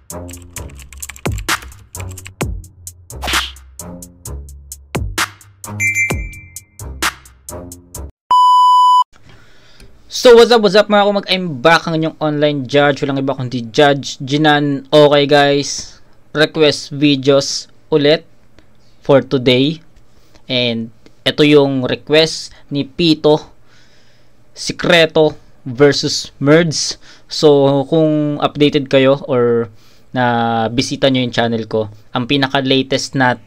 So what's up mga kumag, I'm back ang inyong online judge. Walang iba kundi Judge Jinan. Okay guys, request videos ulit for today. And ito yung request ni Pito, Sikreto versus Merds. So kung updated kayo or na bisita nyo yung channel ko, ang pinaka latest na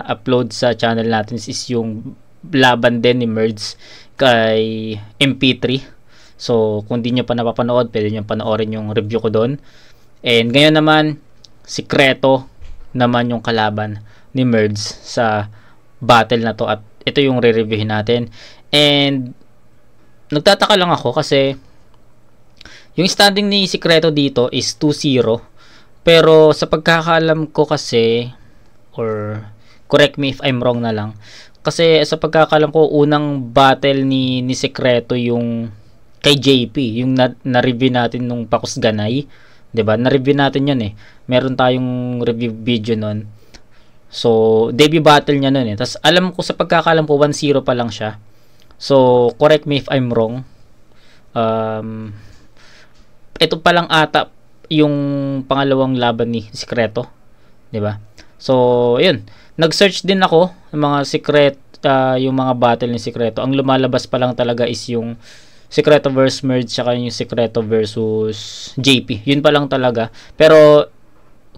upload sa channel natin is yung laban din ni Merds kay MP3. So, kung di nyo pa napapanood, pwede nyo panoorin yung review ko doon. And ngayon naman, Sikreto naman yung kalaban ni Merds sa battle na to. At ito yung re-reviewin natin. And nagtataka lang ako kasi yung standing ni Sikreto dito is 2-0. Pero sa pagkakaalam ko kasi, or correct me if I'm wrong na lang, kasi sa pagkakaalam ko, unang battle ni Sikreto yung kay JP, yung na-review natin nung Pakusganay, 'di ba? Na-review natin 'yun eh. Meron tayong review video noon. So, debut battle niya noon eh. Tapos alam ko sa pagkakaalam ko 1-0 pa lang siya. So, correct me if I'm wrong. Ito pa lang ata yung pangalawang laban ni Sikreto, 'di ba? So, 'yun. Nag-search din ako ng mga yung mga battle ni Sikreto. Ang lumalabas pa lang talaga is yung Sikreto versus Merge, saka yung Sikreto versus JP. Yun pa lang talaga. Pero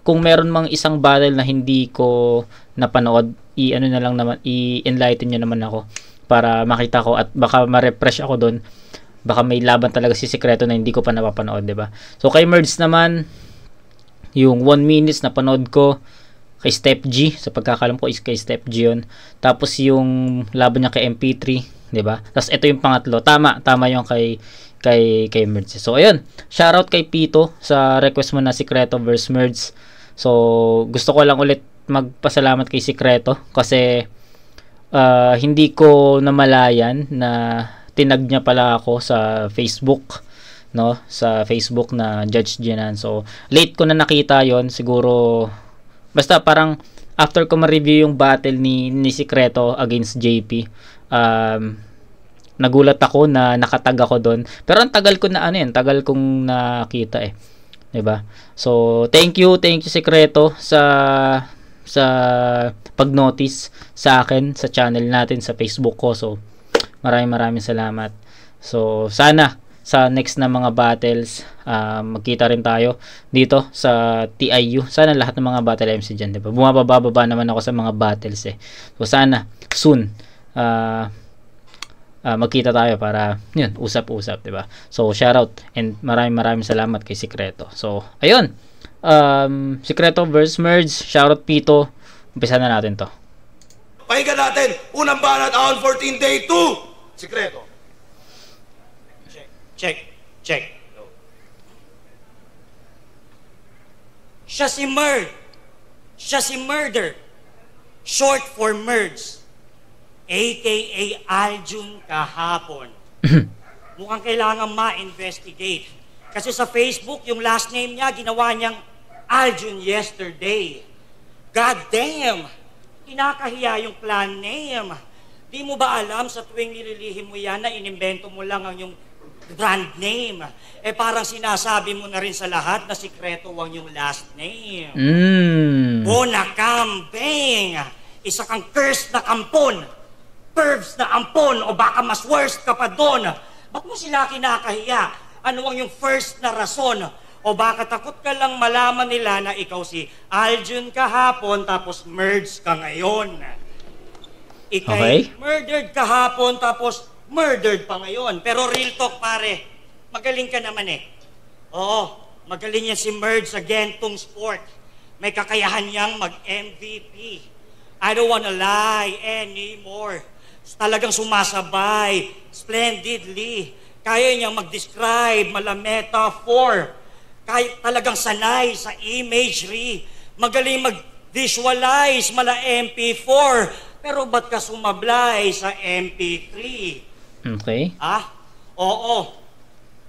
kung meron mang isang battle na hindi ko napanood, i-enlighten nyo naman ako para makita ko at baka ma-refresh ako doon. Baka may laban talaga si Sikreto na hindi ko pa napapanood, 'di ba? So kay Merge naman, yung 1 minutes na panood ko kay Step G, sa pagkakalam ko is kay Step G yun. Tapos yung laban niya kay MP3, 'di ba? Tapos ito yung pangatlo. Tama yung kay Merge. So ayun, shoutout kay Pito sa request mo na Sikreto versus Merge. So gusto ko lang ulit magpasalamat kay Sikreto kasi hindi ko namalayan na tinag niya pala ako sa Facebook, no? Sa Facebook na Judge Jinan. So late ko na nakita 'yon, siguro basta parang after ko ma-review yung battle ni Sikreto against JP, nagulat ako na nakatag ako doon. Pero ang tagal ko na tagal kong nakita eh. 'Di ba? So, thank you Sikreto sa pag-notice sa akin sa channel natin sa Facebook ko. So, maraming salamat. So, sana sa next na mga battles, magkita rin tayo dito sa TIU. Sana lahat ng mga battle MC dyan, diba? Bumababa naman ako sa mga battles eh. So sana soon magkita tayo para yun, usap-usap, diba? So shoutout and maraming salamat kay Sikreto. So ayun, Sikreto versus Merge, shoutout Pito. Umpisa na natin to. Pakinggan natin, unang banat on 14 day 2, Sikreto. Check. Siya si Murder. Short for Merge. A.K.A. Aljun kahapon. Mukhang kailangan ma-investigate. Kasi sa Facebook, yung last name niya, ginawa niyang Aljun yesterday. God damn! Kinakahiya yung clan name. Di mo ba alam sa tuwing nililihim mo yan na inimbento mo lang ang yung brand name? Eh parang sinasabi mo na rin sa lahat na Sikreto ang yung last name. Bona Kambing! Isa kang cursed na kampon. Pervs na ampon, o baka mas worst ka pa doon. Ba't mo sila kinakahiya? Ano ang yung first na rason? O baka takot ka lang malaman nila na ikaw si Aljun kahapon tapos Merge ka ngayon. Ikay murdered kahapon tapos murdered pa ngayon. Pero real talk pare, magaling ka naman eh. Oo, magaling yan si Merge sa gentong sport. May kakayahan niyang mag-MVP. I don't wanna lie anymore. Talagang sumasabay, splendidly. Kaya niyang mag-describe, mala-metaphor. Kaya talagang sanay sa imagery. Magaling mag-visualize, mala-MP4. Pero ba't ka sumablay sa MP3? Okay. Oo.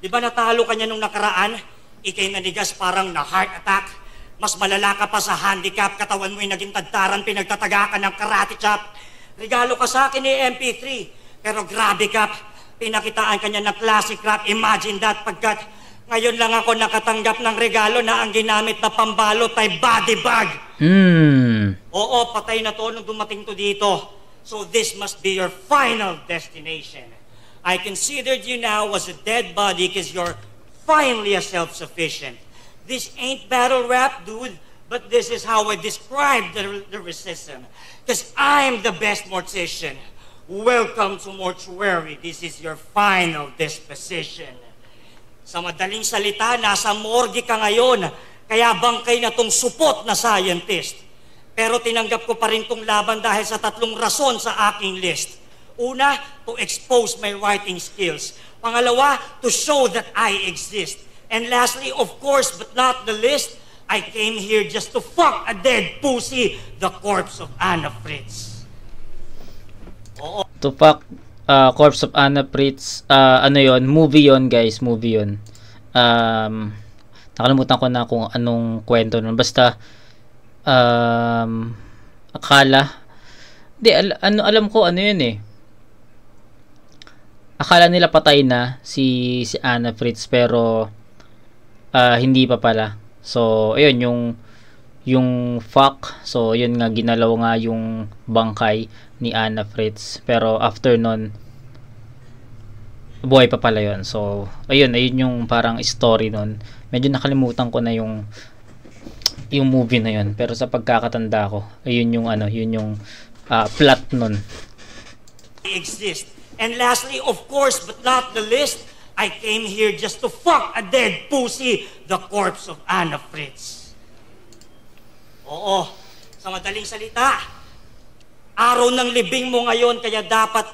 Di ba natalo ka niya nung nakaraan? Ikay nanigas parang na-heart attack. Mas malala ka pa sa handicap, katawan mo'y naging tadtaran, pinagtataga ka ng karate chop. Regalo ka sa akin ni MP3. Pero grabe Kap, pinakitaan ka niya ng classic rap. Imagine that, pagkat ngayon lang ako nakatanggap ng regalo na ang ginamit na pambalot ay body bag. Oo, patay na to nung dumating to dito. So this must be your final destination. I considered you now as a dead body because you're finally a self-sufficient. This ain't battle rap, dude, but this is how I describe the resistance. Because I'm the best mortician. Welcome to mortuary. This is your final disposition. Sa madaling salita, nasa morgue ka ngayon. Kaya bangkay na tong supot na scientist. Pero tinanggap ko pa rin tong laban dahil sa 3 rason sa aking list. Una, to expose my writing skills. Pangalawa, to show that I exist. And lastly, of course, but not the least, I came here just to fuck a dead pussy, the corpse of Anna Fritz. Oo. To fuck Corpse of Anna Fritz, ano yon? Movie yon guys, movie yon. Nakalimutan ko na kung anong kwento nun. Basta, akala, alam ko ano yun eh. Akala nila patay na si Anna Fritz, pero hindi pa pala. So ayun yung fuck. So yun nga, ginalaw nga yung bangkay ni Anna Fritz, pero after nun buhay pa pala yun. So ayun yung parang story nun. Medyo nakalimutan ko na yung movie na yun, pero sa pagkakatanda ko ayun yung plot nun. Exist. And lastly, of course, but not the least, I came here just to fuck a dead pussy, the corpse of Anna Fritz. Oo, sa madaling salita, araw ng libing mo ngayon, kaya dapat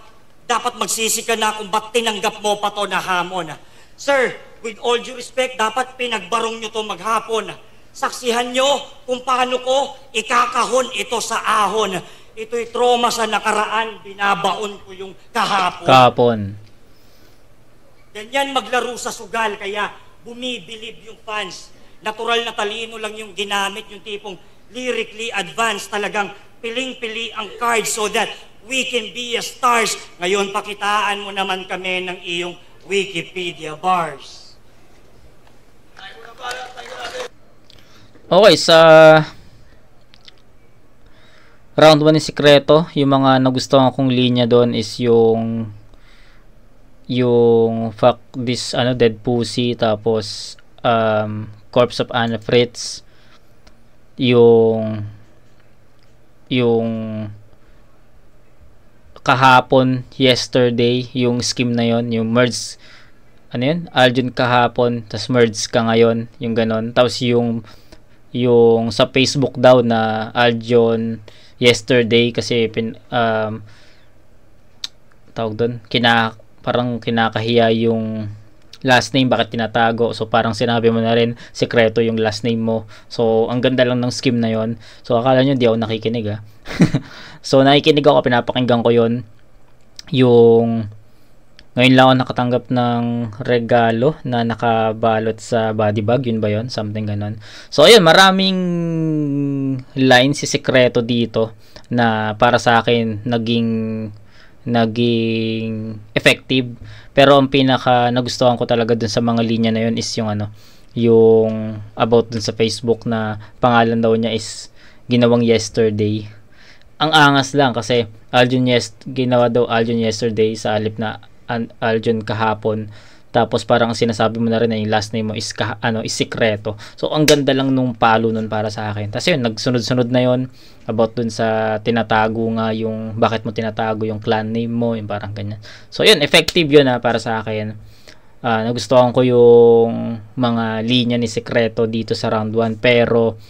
magsisi ka na kung ba't tinanggap mo pa to na hamon. Sir, with all due respect, dapat pinagbarong nyo to maghapon. Saksihan nyo kung paano ko ikakahon ito sa ahon. Ito'y trauma sa nakaraan, binabaon ko yung kahapon. Ganyan maglaro sa sugal, kaya bumibilib yung fans. Natural na talino lang yung ginamit, yung tipong lyrically advanced, talagang piling-pili ang cards so that we can be as stars. Ngayon, pakitaan mo naman kami ng iyong Wikipedia bars. Okay, sa round 1 ni Sikreto, yung mga nagustuhan kong linya doon is yung fuck this dead pussy, tapos Corpse of Anna Fritz, yung kahapon, yesterday, yung scheme na yon, yung merge, Aljun kahapon, tas merge ka ngayon, yung ganon. Tapos yung sa Facebook daw na Aljun yesterday, kasi tawag doon, parang kinakahiya yung last name, bakit tinatago? So parang sinabi mo na rin sikreto yung last name mo. So ang ganda lang ng scheme na yon. So akala nyo di ako nakikinig So nakikinig ako, pinapakinggan ko yon. Yung ngayon lang ako nakatanggap ng regalo na nakabalot sa body bag, yun ba yun? Something ganon. So ayun, maraming lines si Sikreto dito na para sa akin naging effective. Pero ang pinaka nagustuhan ko talaga dun sa mga linya na yun is yung about dun sa Facebook na pangalan daw niya is ginawang yesterday. Ang angas lang kasi ginawa daw Aljun yesterday sa alip na Aljun kahapon. Tapos parang sinasabi mo na rin na yung last name mo is is Sikreto. So ang ganda lang nung palo nun para sa akin. Tapos yun, nagsunod-sunod na yun about dun sa tinatago nga, yung bakit mo tinatago yung clan name mo, yung parang ganyan. So yun, effective yun para sa akin. Nagustuhan ko yung mga linya ni Sikreto dito sa round 1, pero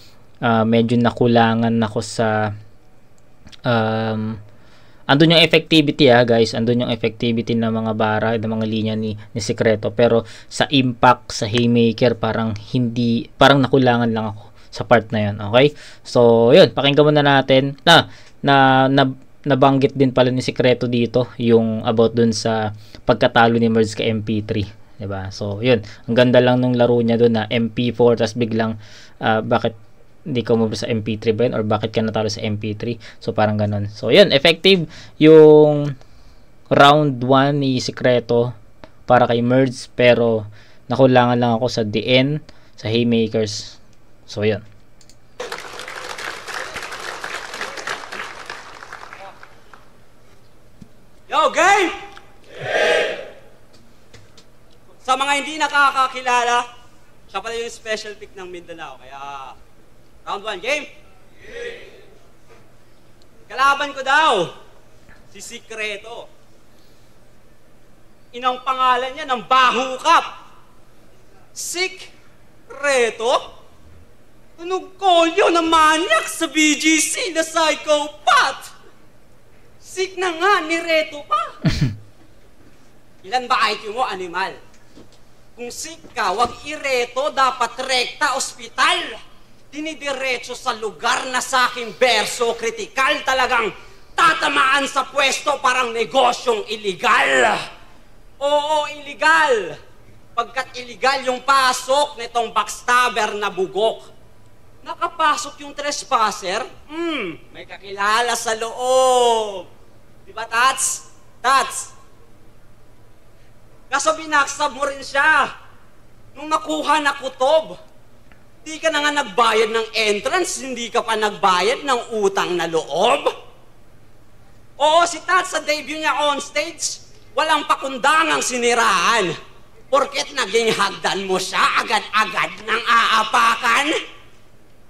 medyo nakulangan ako sa andun yung effectivity guys, andun yung effectivity ng mga bara, ng mga linya ni Sikreto, pero sa impact, sa haymaker, parang nakulangan lang ako sa part na yun. Okay, so yun, pakinggan muna natin nabanggit din pala ni Sikreto dito yung about dun sa pagkatalo ni Merz ka MP3, diba? So yun, ang ganda lang nung laro niya dun na MP4, tas biglang bakit hindi ka move sa MP3 ba yun? Or bakit ka natalo sa MP3? So, parang ganun. So, yun. Effective yung round 1 ni Sikreto para kay Merge. Pero, nakulangan lang ako sa DN, sa Haymakers. So, yun. Yo, game! Sa mga hindi nakakakilala, siya pala yung special pick ng Mindanao. Kaya, round 1, game? Kalaban ko daw, si Sikreto. Inang pangalan niya ng bahukap. Sikreto? Tunog kolyo na manyak sa BGC na psychopath. Sik na nga, nireto pa. Ilan ba IQ mo, animal? Kung sik ka, wag ireto, dapat rekta, ospital. Dinidiretso sa lugar na sa aking berso, kritikal talagang tatamaan sa pwesto parang negosyong iligal. Oo, iligal. Pagkat iligal yung pasok nitong backstabber na bugok. Nakapasok yung trespasser, may kakilala sa loob. Diba, Tats? Tats? Kaso binaksab mo rin siya. Nung nakuha na kutob, di ka na nga nagbayad ng entrance, hindi ka pa nagbayad ng utang na loob. Oo, si Tats sa debut niya on stage, walang pakundangang siniraan. Porket naging hagdan mo siya, agad-agad nang aapakan.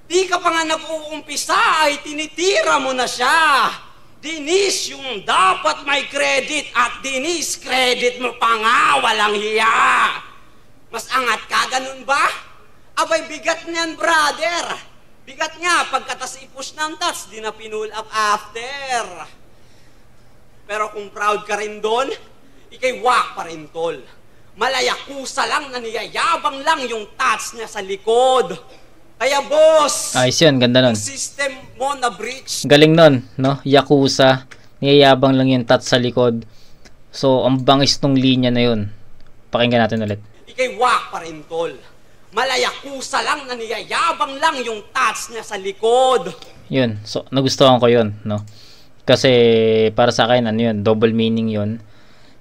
Di ka pa nga nag-uumpisa ay tinitira mo na siya. Dinis yung dapat may credit at dinis credit mo pa nga, walang hiya. Mas angat ka, ganun ba? Abay, bigat niyan, brother. Bigat nga, pagkatas i-push ng Tats, di na pinull up after. Pero kung proud ka rin doon, ikay wak pa rin, tol. Malayakusa lang na niyayabang lang yung Tats niya sa likod. Kaya boss, Ayos yun, ganda nun. yung system mo na breach. Galing nun, no? Yakuza, niyayabang lang yung Tats sa likod. So, ang bangis nung linya na yun. Pakinggan natin ulit. Ikay wak pa rin, tol. Malayakusa lang na niyayabang lang yung Tats niya sa likod. Yun, so, nagustuhan ko yun, no? Kasi, para sa akin, ano yun, double meaning yun.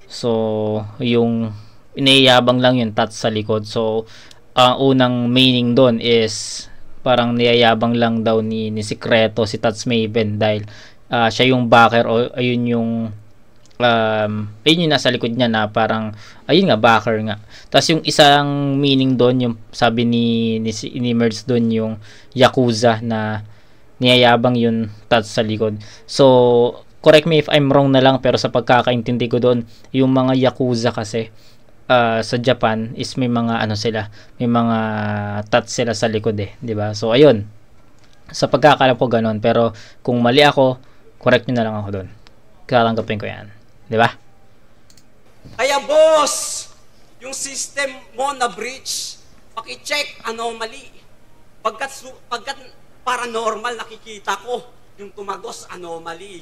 So, yung iniyayabang lang yung Tats sa likod. So, ang unang meaning doon is parang niyayabang lang daw ni Sikreto si Tats Maven dahil siya yung backer o ayun yung nasa likod niya na parang ayun nga, backer nga. Tapos yung isang meaning doon, yung sabi ni Merz doon, yung Yakuza na niyayabang yung Tats sa likod. So correct me if I'm wrong na lang, pero sa pagkakaintindi ko doon, yung mga Yakuza kasi sa Japan is may mga ano sila, may mga Tats sila sa likod eh, 'di ba? So ayun. Sa pagkakalam ko ganoon, pero kung mali ako, correct niyo na lang ako doon. Katanggapin ko 'yan, 'di ba? Kaya boss, yung system mo na breach, paki-check anomaly. Pagkat paranormal nakikita ko, yung tumagos anomaly.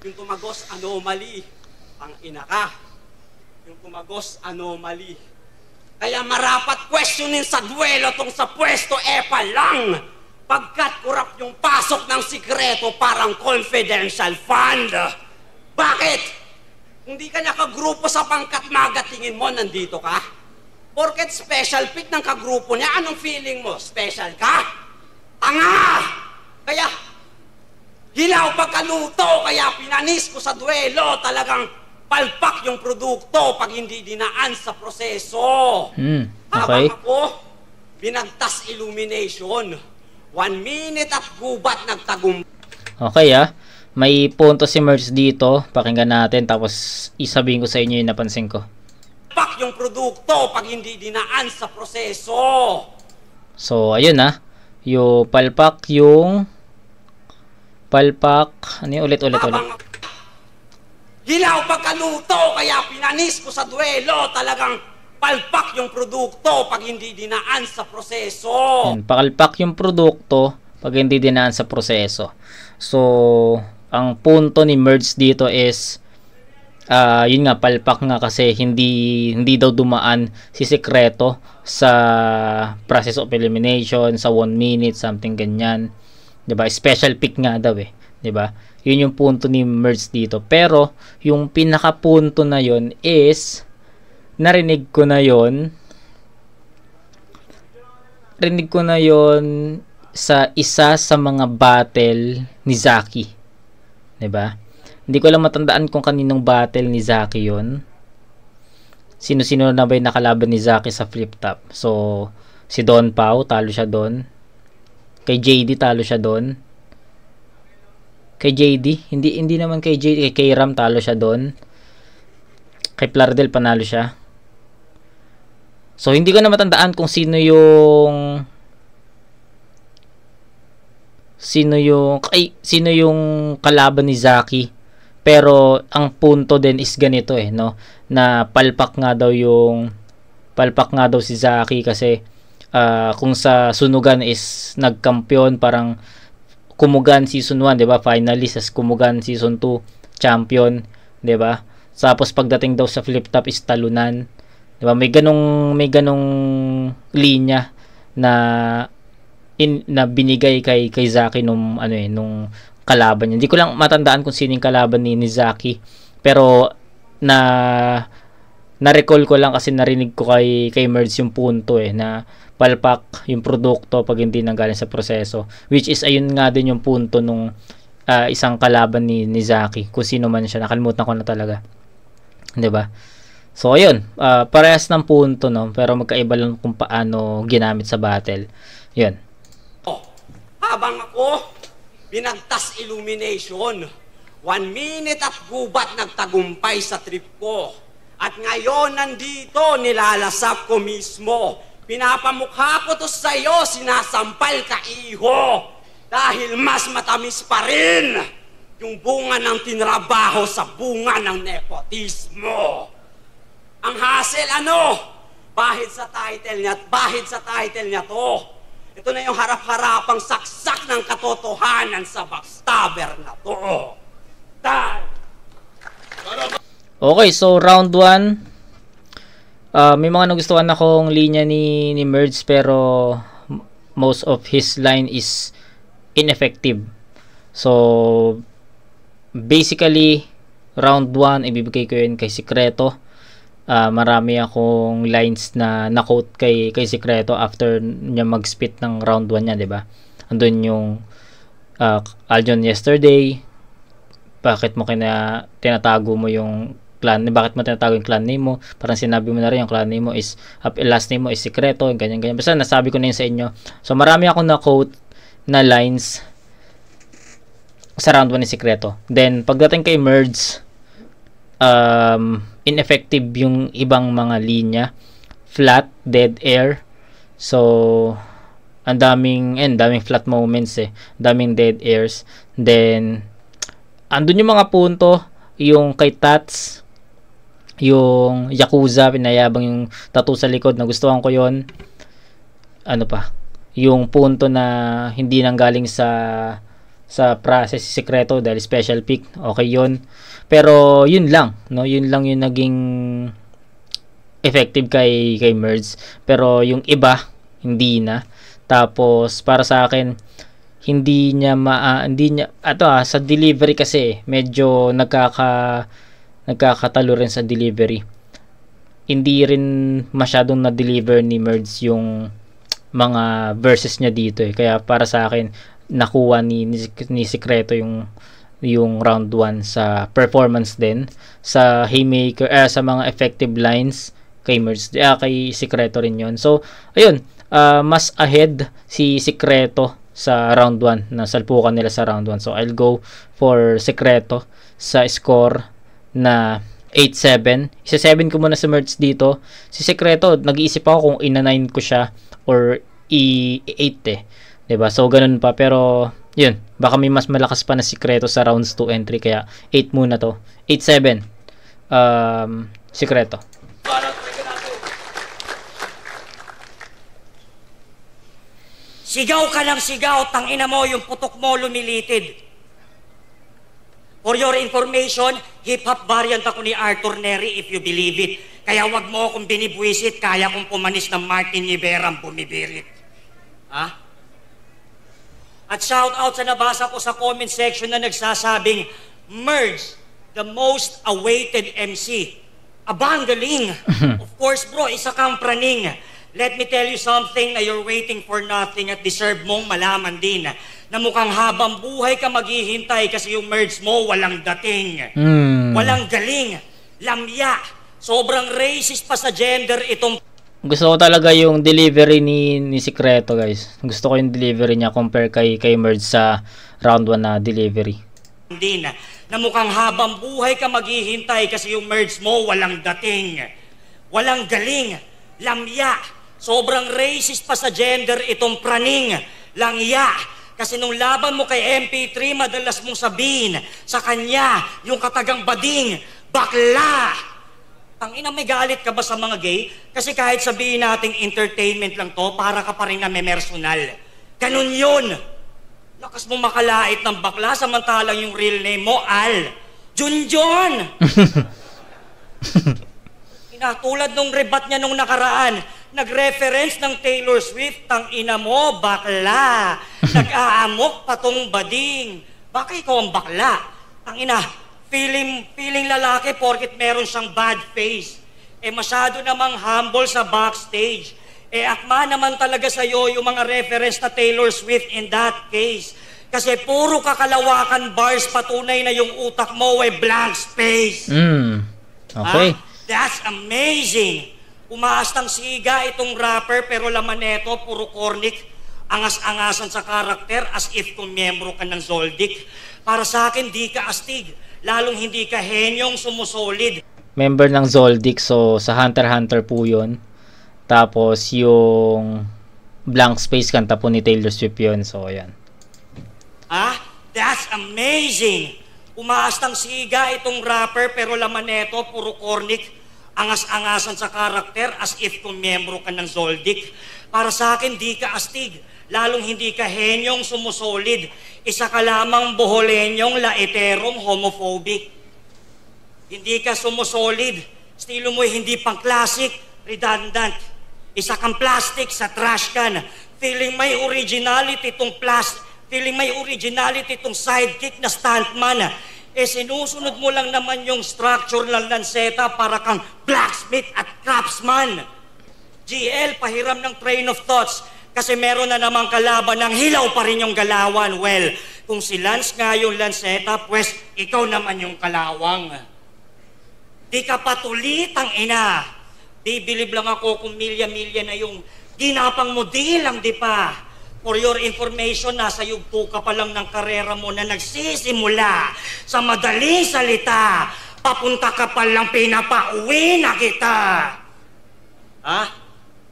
Yung tumagos anomaly, ang ina ka. Yung tumagos anomaly. Kaya marapat questionin sa duelo tong sa pwesto epa lang. Pagkat kurap yung pasok ng Sikreto parang confidential fund. Bakit? Hindi ka niya kagrupo sa pangkat maga, tingin mo nandito ka? Porket special pick ng kagrupo niya, anong feeling mo? Special ka? Tanga! Kaya hilaw pagkaluto, kaya pinanis ko sa duelo, talagang palpak yung produkto pag hindi dinaan sa proseso. Okay. Habang ako, binagtas illumination. 1 minute at gubat nagtagum. Okay may punto si Merz dito. Pakinggan natin tapos isabihin ko sa inyo yung napansin ko. Palpak yung produkto pag hindi dinaan sa proseso. So ayun yung palpak ano yung ulit. Hilaw pagkaluto, kaya pinanis ko sa duelo, talagang palpak yung produkto pag hindi dinaan sa proseso. Pakalpak yung produkto pag hindi dinaan sa proseso. So, ang punto ni Merz dito is Yun nga, palpak nga kasi hindi daw dumaan si Secreto sa process of elimination sa 1 minute, something ganyan. 'Di ba? Special pick nga daw 'di ba? Yun yung punto ni Merz dito. Pero yung pinakapunto na yun is narinig ko na yon sa isa sa mga battle ni Zaki. 'Di ba? Hindi ko lang matandaan kung kaninong battle ni Zaki yon. Sino-sino na ba yung nakalaban ni Zaki sa flip top? So, si Don Pao, talo siya doon. Kay JD, talo siya doon. Kay JD, hindi naman kay JD, kay Ram, talo siya doon. Kay Plardel, panalo siya. So, hindi ko na matandaan kung sino yung kalaban ni Zaki. Pero ang punto din is ganito no, na palpak nga daw si Zaki kasi kung sa sunugan is nagkampiyon, parang Kumugan season 1, 'di ba? Finalist as Kumugan season 2, champion, 'di ba? Tapos pagdating daw sa flip top is talunan. 'Di ba? May ganong linya na binigay kay Zaki nung nung kalaban niya. Hindi ko lang matandaan kung sino yung kalaban ni Zaki. Pero na-recall ko lang kasi narinig ko kay Merz yung punto na palpak yung produkto pag hindi nanggaling sa proseso. Which is ayun nga din yung punto nung isang kalaban ni Zaki. Kung sino man siya, nakalimutan ko na talaga. 'Di ba? So ayun, parehas ng punto no, pero magkaiba lang kung paano ginamit sa battle. 'Yun. Habang ako binagtas illumination, 1 minute at gubat nagtagumpay sa trip ko. At ngayon nandito, nilalasap ko mismo. Pinapamukha ko to sa'yo, sinasampal ka iho. Dahil mas matamis pa rin yung bunga ng tinrabaho sa bunga ng nepotismo. Ang hassle bahid sa title niya at bahid sa title niya to. Ito na yung harap-harapang saksak ng katotohanan sa backstabber na to. Okay, so round 1. May mga nagustuhan akong linya ni Merz, pero most of his line is ineffective. So basically round 1 ibibigay ko yun kay Secreto. Marami akong lines na na-quote kay Secreto after niya mag-spit ng round 1 niya, 'di ba? Andun yung Aljon yesterday, bakit mo tinatago mo yung clan, bakit mo tinatago yung clan name mo? Parang sinabi mo na rin yung clan name mo is last name mo is Secreto, ganyan. Basta nasabi ko na yun sa inyo. So marami akong na-quote na lines sa round 1 ni Secreto. Then pagdating kay Merz, ineffective yung ibang mga linya, flat, dead air. So ang daming flat moments daming dead airs. Then andun yung mga punto, yung kay Tats, yung Yakuza, pinayabang yung tattoo sa likod, nagustuhan ko yon. Ano pa, yung punto na hindi nanggaling sa process Secreto dahil special pick, okay yon. Pero yun lang no, yun lang yung naging effective kay Merz, pero yung iba hindi na. Tapos para sa akin hindi niya sa delivery kasi medyo nagkakatalo rin sa delivery. Hindi rin masyadong na-deliver ni Merz yung mga verses niya dito Kaya para sa akin nakuha ni Secreto yung round 1 sa performance din, sa haymaker, sa mga effective lines kay Merz, kay Secreto rin yon. So ayun, mas ahead si Secreto sa round 1, na salpukan nila sa round 1. So I'll go for Secreto sa score na 8-7. Isa 7 ko muna sa Merz dito. Si Secreto, nag-iisip ako kung ina-9 ko siya or i-8 diba? So ganun pa, pero yun, baka may mas malakas pa na Secreto sa rounds 2 and 3, kaya 8 muna to. 8-7 Secreto. Sigaw ka ng sigaw, tangina mo, yung putok mo lumilitid. For your information, hip-hop variant ako ni Arthur Neri if you believe it. Kaya wag mo akong binibwisit, kaya kong pumanis ng Martin Rivera ang bumibirit. Ha? At shout out sa nabasa ko sa comment section na nagsasabing, Merge, the most awaited MC. Abangaling. Of course bro, isa kang praning. Let me tell you something na you're waiting for nothing at deserve mong malaman din. Na mukhang habang buhay ka maghihintay kasi yung merge mo walang dating. Walang galing. Lamya. Sobrang racist pa sa gender itong... Gusto ko talaga yung delivery ni Secreto, guys. Gusto ko yung delivery niya compare kay Merge sa round 1 na delivery. Din. Na mukhang habang buhay ka maghihintay kasi yung merge mo walang dating. Walang galing. Lamya. Sobrang racist pa sa gender itong praning. Langya. Kasi nung laban mo kay MP3, madalas mong sabihin sa kanya yung katagang bading, bakla. Tangina, may galit ka ba sa mga gay? Kasi kahit sabihin nating entertainment lang to, para ka pa rin na memersonal. Ganun yun. Lakas mo makalait ng bakla, samantalang yung real name mo, Al. Junjun! Tulad nung rebat niya nung nakaraan, nag-reference ng Taylor Swift, tang ina mo, bakla. Nag-aamok patong bading. Baka ikaw ang bakla. Tang ina, feeling lalaki porket meron siyang bad face. Masyado namang humble sa backstage. Akma naman talaga sa'yo yung mga reference na Taylor Swift in that case. Kasi puro kakalawakan bars, patunay na yung utak mo ay blank space. Okay. That's amazing. Umaastang siga itong rapper pero laman neto puro cornic. Angas-angasan sa karakter as if kung miyembro ka ng Zoldyck. Para sa akin, di ka astig. Lalong hindi ka henyong sumusolid. Member ng Zoldyck, so sa Hunter x Hunter po yun. Tapos yung Blank Space, kanta po ni Taylor Swift yun. So, ayan. That's amazing. Umaastang siga itong rapper pero laman neto puro cornic. Angas-angasan sa karakter as if kung miyembro ka ng Zoldyck. Para sa akin, di ka astig. Lalong hindi ka henyong sumusolid. Isa ka lamang boholenyong laeterong homophobic. Hindi ka sumusolid. Estilo mo'y hindi pang classic, redundant. Isa kang plastic sa trash can. Feeling may originality itong sidekick na stuntman. Sinusunod mo lang naman yung structure ng lanseta para kang blacksmith at craftsman. GL, pahiram ng train of thoughts kasi meron na namang kalaban ng hilaw pa rin yung galawan. Well, kung si Lance nga yung lanseta, pues ikaw naman yung kalawang. Di ka patulitang ina. Di bilib lang ako kung milya-milya na yung ginapang mo, di lang di pa. For your information, nasa yugto ka pa lang ng karera mo na nagsisimula. Sa madaling salita, papunta ka pa lang pinapauwi na kita.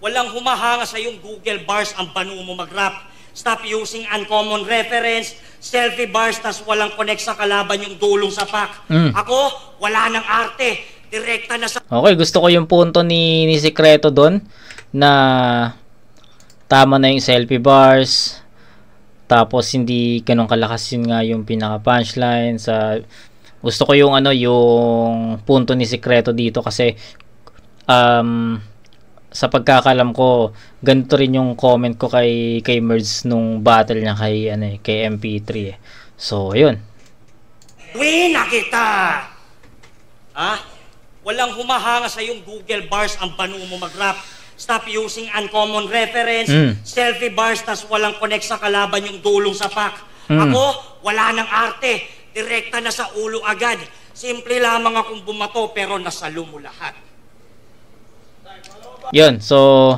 Walang humahanga sa yung Google bars ang banu mo mag-rap. Stop using uncommon reference, selfie bars, tas walang connect sa kalaban yung dulong sapak. Ako, wala nang arte. Direkta na sa... Okay, gusto ko yung punto ni Secreto doon na tama na yung selfie bars. Tapos hindi ganun kalakas yun nga yung pinaka-punchline. Gusto ko yung yung punto ni Secreto dito kasi sa pagkakalam ko, ganito rin yung comment ko kay Merge nung battle niya kay MP3 So, ayun. Uwi na kita! Walang humahanga sa yung Google bars ang banu mo mag-rap. Stop using uncommon reference, selfie bars, tas walang connect sa kalaban yung dulong sapak. Ako, wala nang arte. Direkta na sa ulo agad. Simple lamang akong bumato pero nasalo mo lahat. Yun, so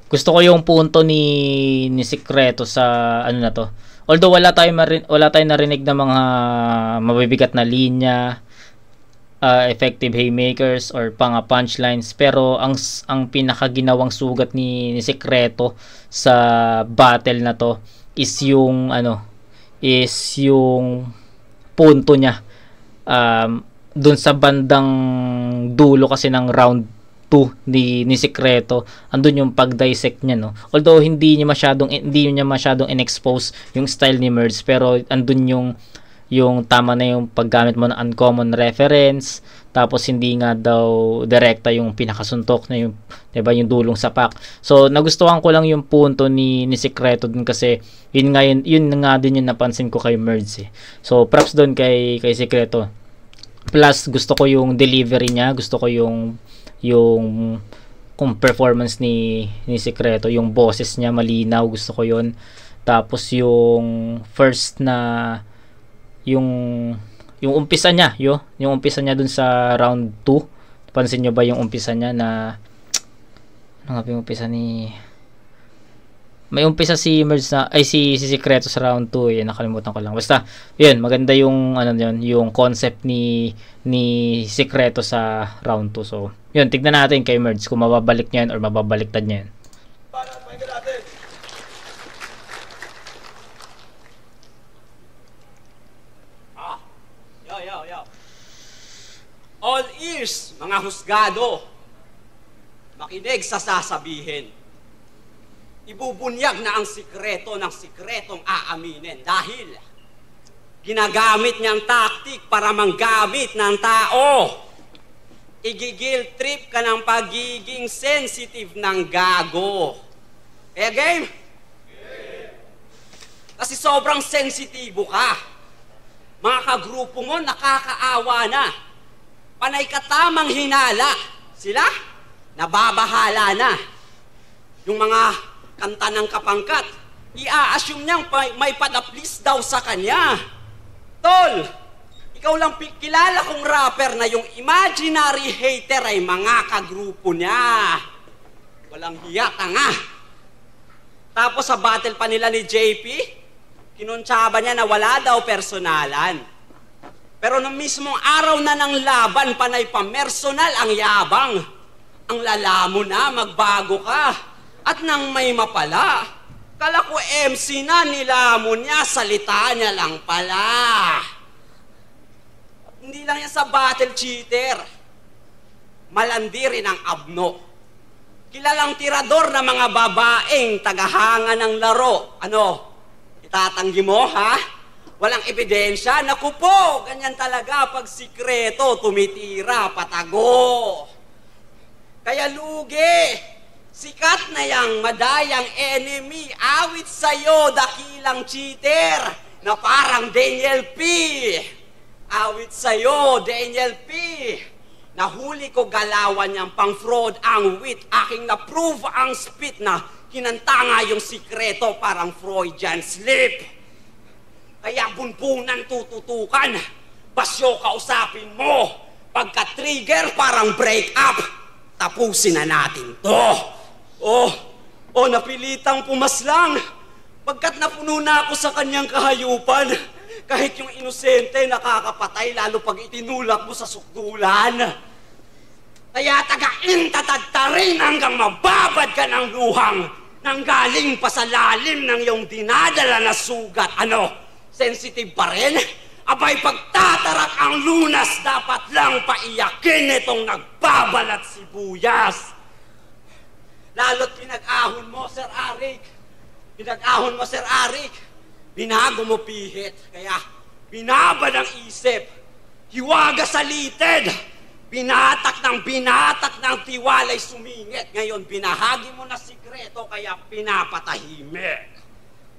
gusto ko yung punto ni Secreto sa na to. Although wala tayong narinig na mga mabibigat na linya, effective haymakers or punchlines, pero ang pinakaginawang sugat ni Secreto sa battle na to is yung punto niya dun sa bandang dulo kasi ng round 2 ni Secreto, andun yung pag-dissect niya, no. Although hindi niya masyadong in-expose yung style ni Merge, pero andun yung yung tama na yung paggamit mo ng uncommon reference, tapos hindi nga daw direkta yung pinakasuntok na yung, 'di ba, yung dulong sa pack. So nagustuhan ko lang yung punto ni Secreto dun, kasi yun nga din yung napansin ko kay Merge eh. So props doon kay Secreto. Plus gusto ko yung delivery niya, gusto ko yung kung performance ni Secreto, yung boses niya malinaw, gusto ko yun. Tapos yung first na yung umpisa niya, yung umpisa niya dun sa round 2. Pansin nyo ba yung umpisa niya na ano nga yung umpisa ni, may umpisa si Merge na ay si Secreto sa round 2 eh, nakalimutan ko lang. Basta yun, maganda yung ano yun, yung concept ni Secreto sa round 2. So yun, tignan natin kay Merge kung mababalik niya yun or mababaliktad niya yun. All ears, mga husgado, makinig sa sasabihin. Ibubunyag na ang sikreto ng sikretong aaminin dahil ginagamit niyang tactic para manggamit ng tao. Igigil trip ka ng pagiging sensitive ng gago. Kaya game? Kasi sobrang sensitibo ka. Mga kagrupo mo, nakakaawa na. Panay katamang hinala. Sila, nababahala na. Yung mga kanta ng kapangkat, i-assume niyang may padaplis daw sa kanya. Tol, ikaw lang kilala kong rapper na yung imaginary hater ay mga kagrupo niya. Walang hiya, tanga. Tapos sa battle pa nila ni JP, kinuntsaba niya na wala daw personalan. Pero nung mismong araw na ng laban, panay pamersonal ang yabang. Ang lalamo na, magbago ka. At nang may mapala, kala ko MC na, nilamon niya, salita niya lang pala. Hindi lang yan sa battle cheater. Malandi rin ang abno. Kilalang tirador na mga babaeng tagahanga ng laro. Ano, itatanggi mo, ha? Walang ebidensya. Naku po, ganyan talaga pag sikreto, tumitira, patago. Kaya lugi, sikat na yang madayang enemy, awit sa'yo, dakilang cheater, na parang Daniel P. Awit sa'yo, Daniel P. Nahuli ko galawan niyang pang-fraud ang wit, aking na-prove ang spit na kinanta nga yung sikreto parang Freudian slip. Kaya bunbunan tututukan, basyo kausapin mo, pagka-trigger parang break up, tapusin na natin to. Napilitang pumaslang, pagkat napuno na ako sa kanyang kahayupan, kahit yung inosente nakakapatay, lalo pag itinulak mo sa sukdulan. Kaya tagain tatagtarin hanggang mababad ka ng luhang, nanggaling pa sa lalim ng iyong dinadala na sugat. Ano? Sensitive pa rin? Abay, pagtatarak ang lunas, dapat lang paiyakin itong nagbabalat sibuyas. Lalo't pinag-ahon mo, Sir Arik. Pinag-ahon mo, Sir Arik. Binago mo pihit. Kaya, binabad ang isip. Hiwaga sa litid. Binatak ng tiwalay sumingit. Ngayon, binahagi mo na sikreto, kaya pinapatahimik.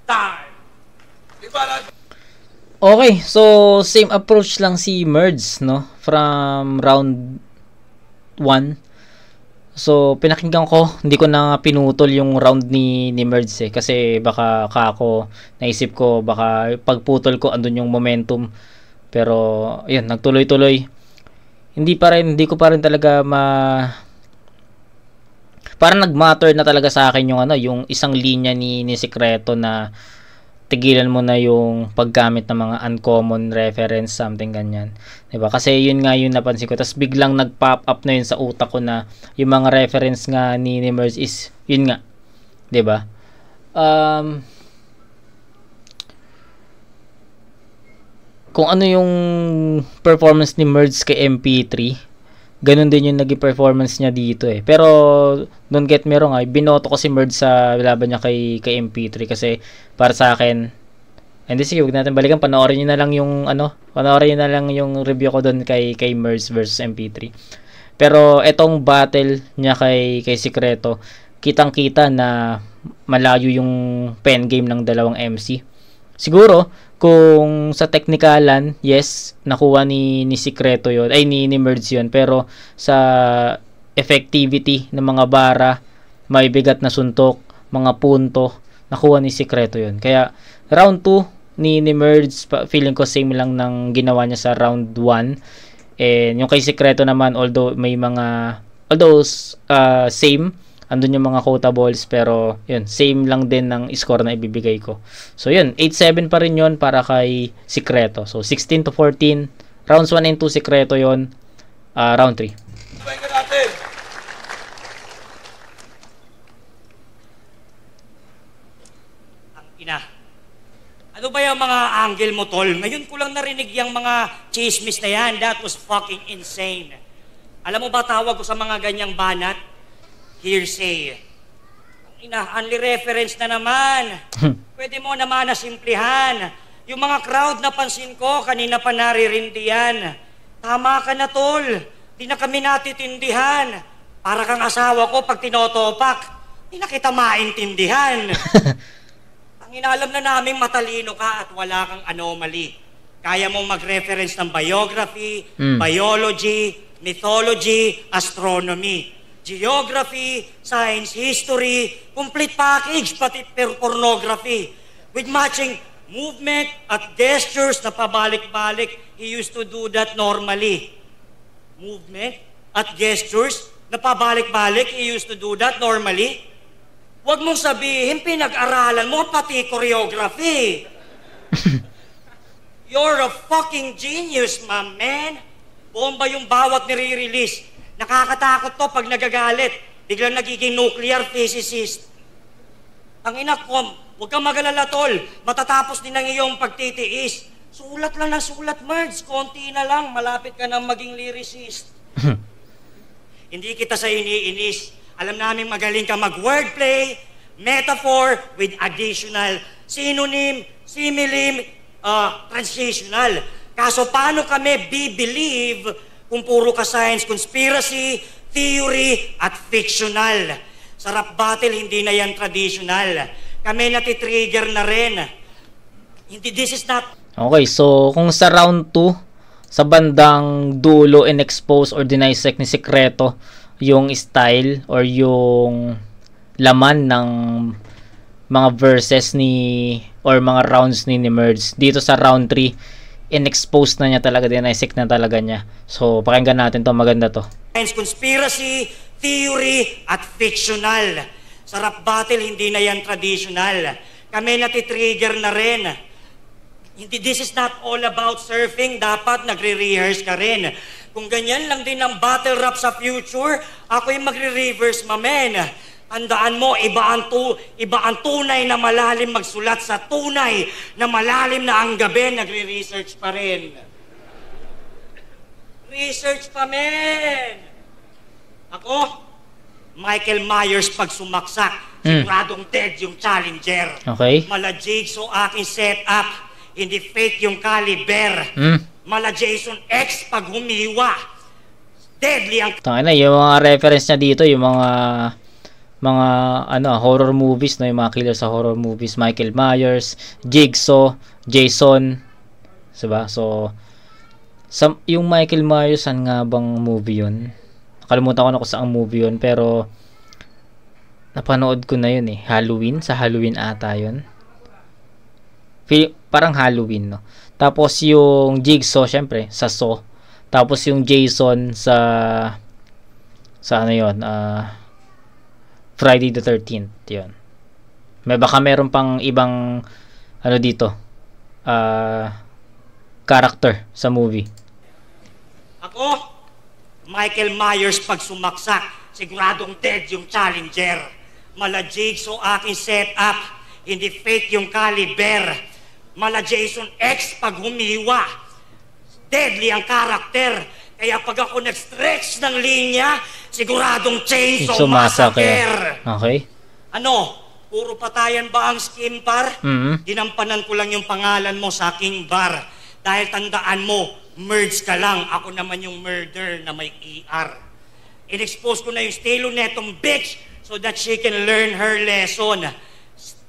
Time. Okay, so same approach lang si Merge, no? From round 1. So pinakinggan ko, hindi ko na pinutol yung round ni Merge eh, kasi baka naisip ko baka pagputol ko andun yung momentum. Pero ayun, nagtuloy-tuloy. Hindi ko pa rin talaga parang nagmatter na talaga sa akin yung yung isang linya ni Secreto na tigilan mo na yung paggamit ng mga uncommon reference, something ganyan. 'Di ba? Kasi yun nga yung napansin ko. Tapos biglang nag-pop up na yun sa utak ko na yung mga reference nga ni Merge is yun nga. 'Di ba? Kung ano yung performance ni Merge kay MP3, ganun din yung naging performance niya dito eh. Pero don't get me wrong, binoto ko si Merge sa laban niya kay MP3 kasi para sa akin Hindi, sige, huwag natin balikan. Panoorin nyo na lang yung, panoorin nyo na lang yung review ko doon kay Merz versus MP3. Pero, etong battle niya kay Secreto, kitang-kita na malayo yung pen game ng dalawang MC. Siguro, kung sa technicalan, yes, nakuha ni Secreto yun, ay ni Merz yun, pero sa effectivity ng mga bara, may bigat na suntok, mga punto, nakuha ni Secreto yun. Kaya, round 2 ni Merz, feeling ko same lang ng ginawa niya sa round 1. And yung kay Secreto naman, although same, andun yung mga quotables, pero yun, same lang din ng score na ibibigay ko. So yun, 8-7 pa rin yun para kay Secreto. So 16-14, rounds 1 and 2 Secreto yun, round 3. Pakinggan natin. Ang ina. Ano ba yung mga angle mo, tol? Ngayon ko lang narinig yung mga chismis na yan. That was fucking insane. Alam mo ba tawag ko sa mga ganyang banat? Hearsay. Ina, only reference na naman. Pwede mo naman na simplihan. Yung mga crowd na pansin ko, kanina pa naririndihan. Tama ka na, tol. Di na kami natitindihan. Para kang asawa ko pag tinotopak. Di na kita maintindihan. Ang inalam na namin matalino ka at wala kang anomaly. Kaya mong mag-reference ng biography, biology, mythology, astronomy. Geography, science, history, complete package, pati pornography. With matching movement at gestures na pabalik-balik, he used to do that normally. Movement at gestures na pabalik-balik, he used to do that normally. Huwag mong sabihin, pinag-aralan mo pati choreography. You're a fucking genius, my man. Bomba yung bawat nire-release. Nakakatakot to pag nagagalit. Biglang nagiging nuclear physicist. Ang ina ko, huwag kang magalala, tol. Matatapos din ang iyong pagtitiis. Sulat lang ng sulat, Merz. Konti na lang, malapit ka nang maging lyricist. Hindi kita sa iniinis. Alam namin magaling ka mag-wordplay, metaphor with additional synonym, similim, transitional. Kaso paano kami believe kung puro ka science, conspiracy, theory, at fictional? Sa rap battle, hindi na yan traditional. Kami natitrigger na rin. Hindi, this is not... Okay, so kung sa round 2, sa bandang dulo, in-expose or dissect ni Secreto yung style or yung laman ng mga verses or mga rounds ni Merz. Dito sa round 3, in-expose na niya talaga, dissect na talaga niya. So, pakinggan natin to, maganda to. Science, conspiracy, theory, at fictional. Sa rap battle, hindi na yan traditional. Kami natitrigger na rin. Hindi, this is not all about surfing. Dapat nagre-rehearse ka rin. Kung ganyan lang din ang battle rap sa future, ako yung magre-reverse, mamen. Tandaan mo, iba ang tunay na malalim magsulat sa tunay na malalim na ang gabi, nagre-research pa rin. Research pa, men! Ako, Michael Myers pag sumaksak, siguradong dead yung challenger. Okay. Mala Jigsaw aking setup, hindi fake yung caliber. Mala Jason X pag humiwa, deadly ang... Tangina, yung mga reference niya dito, yung mga horror movies, no, yung mga killer sa horror movies, Michael Myers, Jigsaw, Jason, diba? So yung Michael Myers, saan nga bang movie yun? Nakalimutan ko na kung saang movie yun, pero napanood ko na yun Halloween, sa Halloween ata yun. Parang Halloween, no? Tapos yung Jigsaw, syempre sa Saw. Tapos yung Jason sa ano yun, Friday the 13th, yun. Baka meron pang ibang dito, character sa movie. Ako, Michael Myers pag sumaksak, siguradong dead yung challenger. Mala Jigsaw aking setup, hindi fake yung caliber. Mala Jason X pag humiwa, deadly ang karakter. Kaya pag ako nag-stretch ng linya, siguradong chainsaw massacre. Okay. Ano? Puro patayan ba ang skin par? Ginampanan ko lang yung pangalan mo sa aking bar. Dahil tandaan mo, merge ka lang. Ako naman yung murder na may ER. In-expose ko na yung estilo netong bitch so that she can learn her lesson.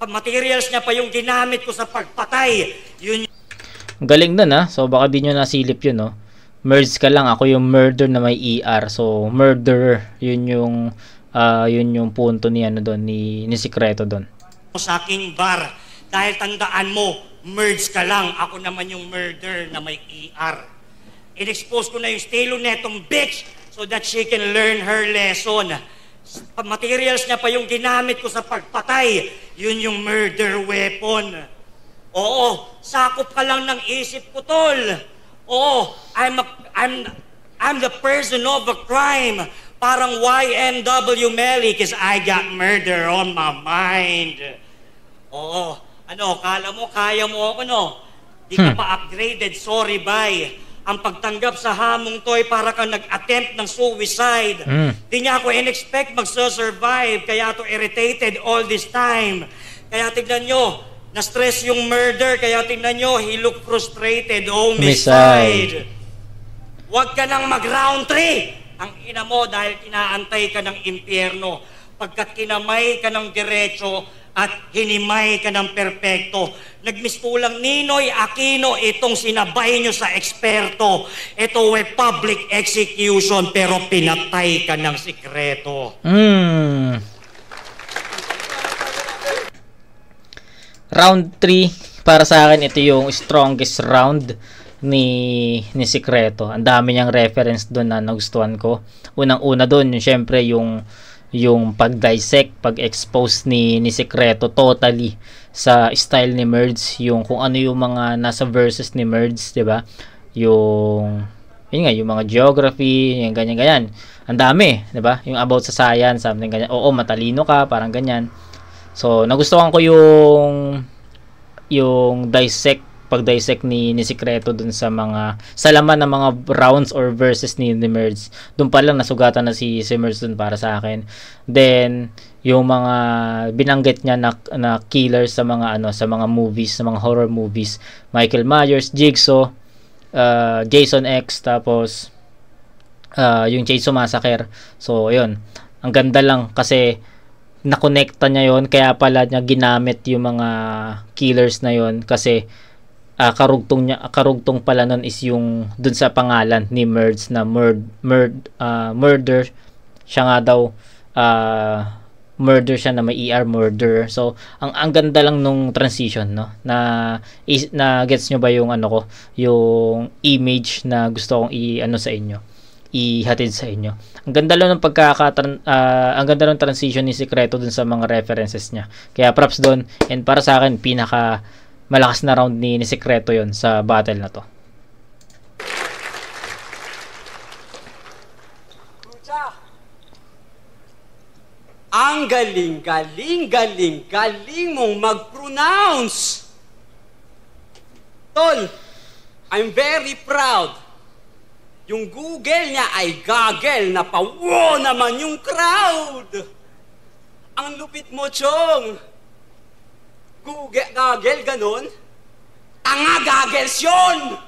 Materials niya pa yung ginamit ko sa pagpatay. Yun. Galing nun ha. So baka di nyo nasilip yun no. Merge ka lang. Ako yung murder na may ER. So murderer. Yun yung punto ni ano doon ni Sikreto doon. Sa aking bar. Dahil tandaan mo, merge ka lang. Ako naman yung murder na may ER. In-expose ko na yung estilo netong bitch so that she can learn her lesson. Materials niya pa yung ginamit ko sa pagpatay. Yun yung murder weapon. Oo, sakop ka lang ng isip ko, tol. Oo, I'm the person of a crime. Parang YNW Melly cause I got murder on my mind. Oo, kala mo, kaya mo ako, no? Di ka pa upgraded, sorry, bye. Ang pagtanggap sa hamong to'y para kang nag-attempt ng suicide. Di niya ako in-expect magsusurvive, kaya to irritated all this time. Kaya tignan nyo, na-stress yung murder, kaya tignan nyo, he look frustrated, homicide. Huwag ka nang mag-round 3. Ang ina mo dahil kinaantay ka ng impyerno. Pagkat kinamay ka ng diretso at hinimay ka ng perpekto. Nagmistulang Ninoy Aquino itong sinabay nyo sa eksperto. Ito ay public execution pero pinatay ka ng sikreto. Round 3 para sa akin ito yung strongest round ni Sikreto. Ang dami niyang reference doon na nagustuhan ko. Unang-una doon, syempre yung pag-dissect, pag-expose ni Sikreto totally sa style ni Merge, yung kung ano yung mga nasa verses ni Merge, 'di ba? Yung mga geography, yung ganyan. Ang dami, 'di ba? Yung about sa science, something ganyan. Oo, matalino ka, parang ganyan. So, nagustuhan ko yung pag-dissect ni Sikreto dun sa laman ng mga rounds or verses ni Merge. Dun pa lang nasugatan na si Merge dun para sa akin. Then yung mga binanggit niya na killers sa mga movies, sa mga horror movies, Michael Myers, Jigsaw, Jason X, tapos yung Chainsaw Massacre. So yun, ang ganda lang kasi nakonekta niya yon, kaya pala niya ginamit yung mga killers na yon kasi karugtong pala nun is yung dun sa pangalan ni Merge na murder. Siya nga daw murder siya na may ER, murder. So ang ganda lang nung transition, no, na gets nyo ba yung yung image na gusto kong ihatid sa inyo. Ang ganda lang ng ang ganda ng transition ni Sikreto dun sa mga references niya. Kaya props doon, and para sa akin pinaka malakas na round ni Sikreto yon sa battle na to. Ang galing mong mag-pronounce. Tol, I'm very proud. Yung Google niya ay gagel na pawo naman yung crowd. Ang lupit mo, Chong. Gagel, ganun? Tanga, gagels yun!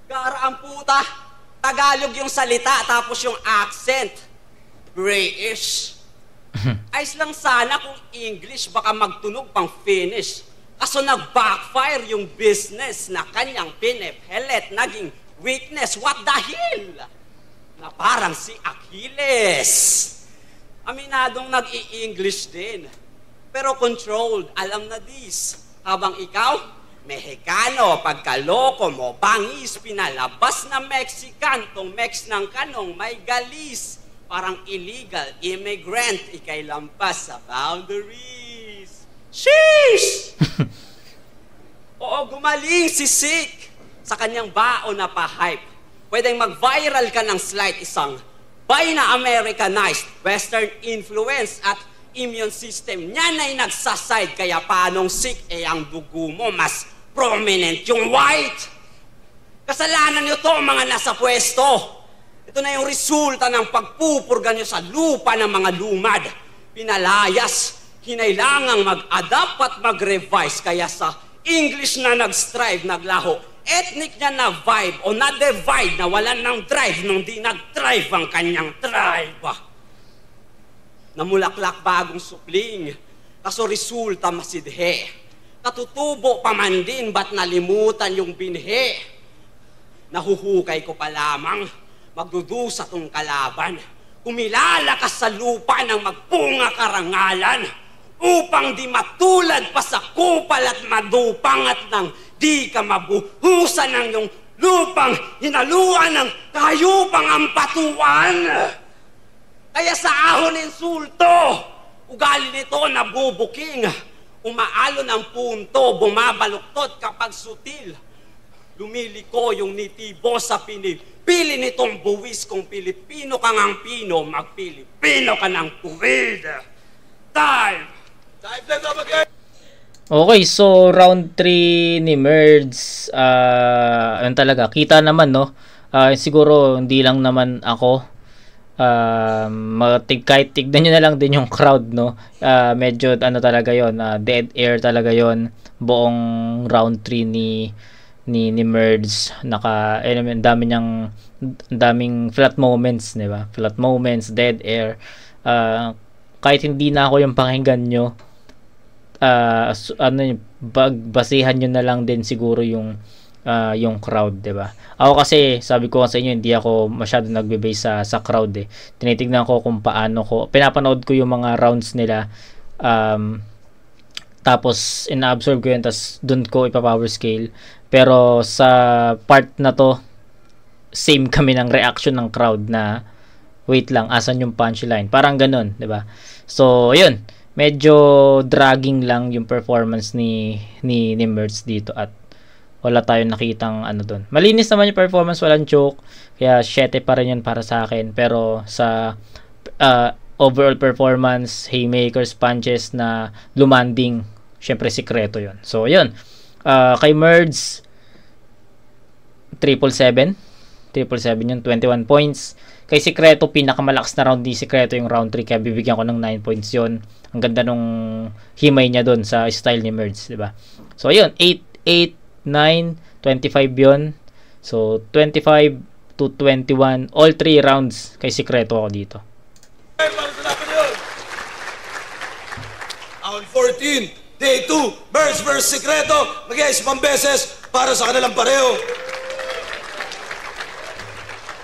Gara ang puta. Tagalog yung salita, tapos yung accent. British. Ayos lang sana kung English, baka magtunog pang Finnish. Kaso nag-backfire yung business na kanyang pinepelet, naging weakness. What the hell? Na parang si Achilles. Aminadong nag-i-English din. Pero controlled, alam na this. Habang ikaw, Mexicano, pagkaloko mo, bangis, pinalabas na Mexican, tong Mex ng kanong may galis. Parang illegal immigrant, ikay lampas sa boundaries. Sheesh! Oo, gumaling si Sik sa kanyang baon na pa-hype. Pwedeng mag-viral ka ng slight isang buy na Americanized, Western influence at immune system niya na'y nagsaside. Kaya paanong Sik, ang dugo mo mas prominent yung white. Kasalanan nyo to, mga nasa pwesto. Ito na yung resulta ng pagpupurga nyo sa lupa ng mga lumad. Pinalayas, kinailangang mag-adapt at mag-revise, kaya sa English na nag-strive, naglaho, ethnic niya na vibe o na-divide na wala ng drive nung di nag-drive ang kanyang tribe. Namulaklak bagong supling, kaso resulta masidhe. Katutubo pa man din, ba't nalimutan yung binhe? Nahuhukay ko pa lamang, magdudusa tong kalaban. Kumilala ka sa lupa ng magpunga karangalan, upang di matulad pa sa kupal at madupang at nang di ka mabuhusan ng iyong lupang hinaluan ng kayupang ampatuan. Kaya sa ahon insulto, ugali nito nabubuking, umaalo ng punto, bumabaluktot kapag sutil. Lumiliko yung nitibo sa pinipili nitong buwis. Kung Pilipino ka ngang Pino, mag-Pilipino ka ng tuwid. Time! Time na dapat kayo! Okay, so round 3 ni Merds, ayun talaga, kita naman, no? Siguro hindi lang naman ako, kahit tignan nyo na lang din yung crowd, no? Medyo ano talaga yon, dead air talaga yon buong round 3 ni Merds. Daming flat moments, di ba? Flat moments, dead air. Kahit hindi na ako yung pakinggan nyo, basihan nyo na lang din siguro yung crowd, 'di ba? Ako kasi sabi ko sa inyo, hindi ako masyado nagbe-base sa crowd eh. Tinitingnan ko kung paano pinapanood ko yung mga rounds nila, tapos ina-absorb ko yun, tapos doon ko ipa-power scale. Pero sa part na to, same kami ng reaction ng crowd na wait lang, asan yung punchline? Parang ganun, 'di ba? So, yun. Medyo dragging lang yung performance ni Merds dito at wala tayong nakitang ano doon. Malinis naman yung performance, walang choke. Kaya 7 pa rin yun para sa akin. Pero sa overall performance, haymakers, punches na lumanding, syempre sikreto yun. So, yun. Kay Merds, 777 yun, 21 points. Kay Sikreto, pinakamalakas na round ni Sikreto yung round 3, kaya bibigyan ko ng 9 points yun. Ang ganda nung himay niya doon sa style ni Merds, diba? So, ayun, 8, 9, 25 yun. So, 25 to 21, all 3 rounds kay Sikreto ako dito. On 14, day 2, Merds vs. Sikreto, mag-iisipang beses para sa kanilang pareho.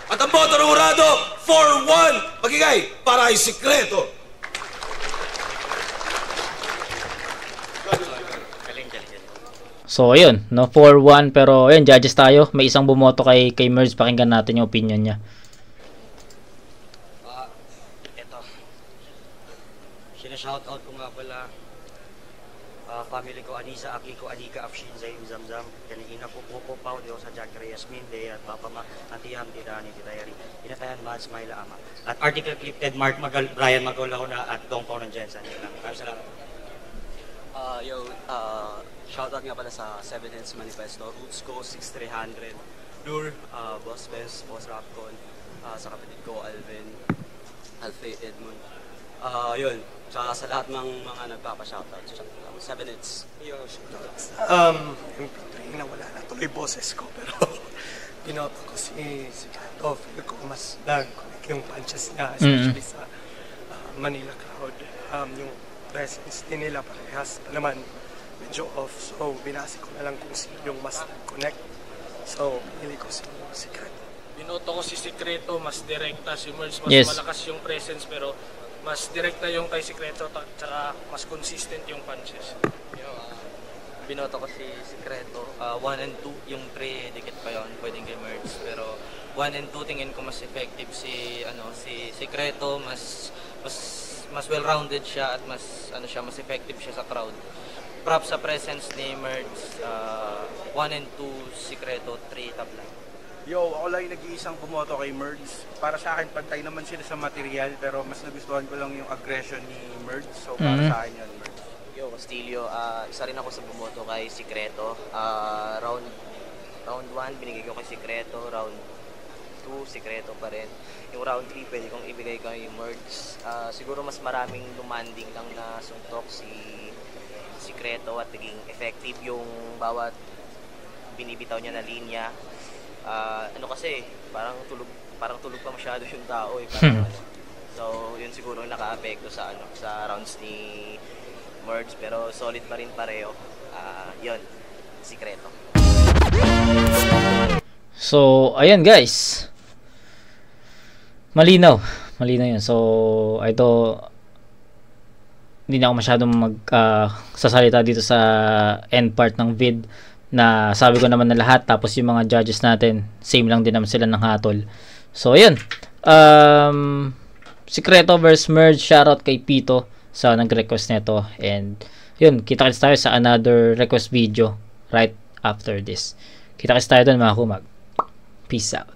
At ang boto ng hurado, 4-1, magigay para ay Sikreto. So, ayun, no, 4-1, pero ayun, judges tayo. May isang bumoto kay Merds, pakinggan natin yung opinion niya. Ito. Sinashoutout ko nga pala family ko, Anisa, Akiko, Anika, Afshin, Zaim, Zamzam, Kanina po, Pupo, Pao, Dios, Jack Reyes, Minde, at Papa Ma, Antiham, Tidani, Tidayari, Inatayan, Mads, Maila, Ama. At article clip, Ted Mark, Brian Magolahona, at Dong Pao ng Jensen. Maraming salamat. Shoutout nga pala sa 7 Hens Manifesto, Roots ko, 6300, Lure, Boss Bes, Boss Rapcon, sa kapatid ko, Alvin, Alfie, Edmund. Yun, sa lahat ng mga nagpapa-shoutout, 7 Hens. Yo, shoutouts. Yung nawala na tuloy boses ko, pero pinoto ko si Kato, feel ko mas nag-connect yung punches niya, especially sa Manila crowd. Yung presence din nila parehas naman medyo off, so binasi ko na lang kung sino yung mas connect, so pinili ko si Kato. Binoto ko si Sikreto, mas direkta. Si Merds mas Yes. malakas yung presence, pero mas direkta yung kay Sikreto, tsaka mas consistent yung punches. Binoto ko si Sikreto, 1 and 2, yung 3 dikit pa yun, pwedeng kay Merds, pero 1 and 2 tingin ko mas effective si Sikreto, mas well-rounded siya at mas effective siya sa crowd. Props sa presence ni Merds, 1 and 2 Sikreto, 3 top line. Yo, ako lang yung nag-iisang bumoto kay Merds. Para sa akin, pantay naman sila sa material, pero mas nagustuhan ko lang yung aggression ni Merds. So, para sa akin yun, Merds. Yo, Castillo, isa rin ako sa bumoto kay Sikreto. Round 1, binigay ko kay Sikreto. Round 2, Secreto pa rin. Yung round 3, pwede kong ibigay kay Merds. Siguro mas maraming demanding lang na suntok si Secreto at naging effective yung bawat binibitaw niya na linya. Kasi, parang tulog pa masyado yung tao eh. So, yun siguro yung naka-apekto sa rounds ni Merds, pero solid pa rin pareho. Yun, Secreto. So, ayan guys. Malinaw yun. So, ito, hindi na ako masyadong sasalita dito sa end part ng vid, na sabi ko naman na lahat, tapos yung mga judges natin, same lang din naman sila ng hatol. So, ayan. Secreto versus Merge, shoutout kay Pito sa nag-request nito. And, yun, kita-kits tayo sa another request video right after this. Kita-kits tayo dun mga kumag. Peace out.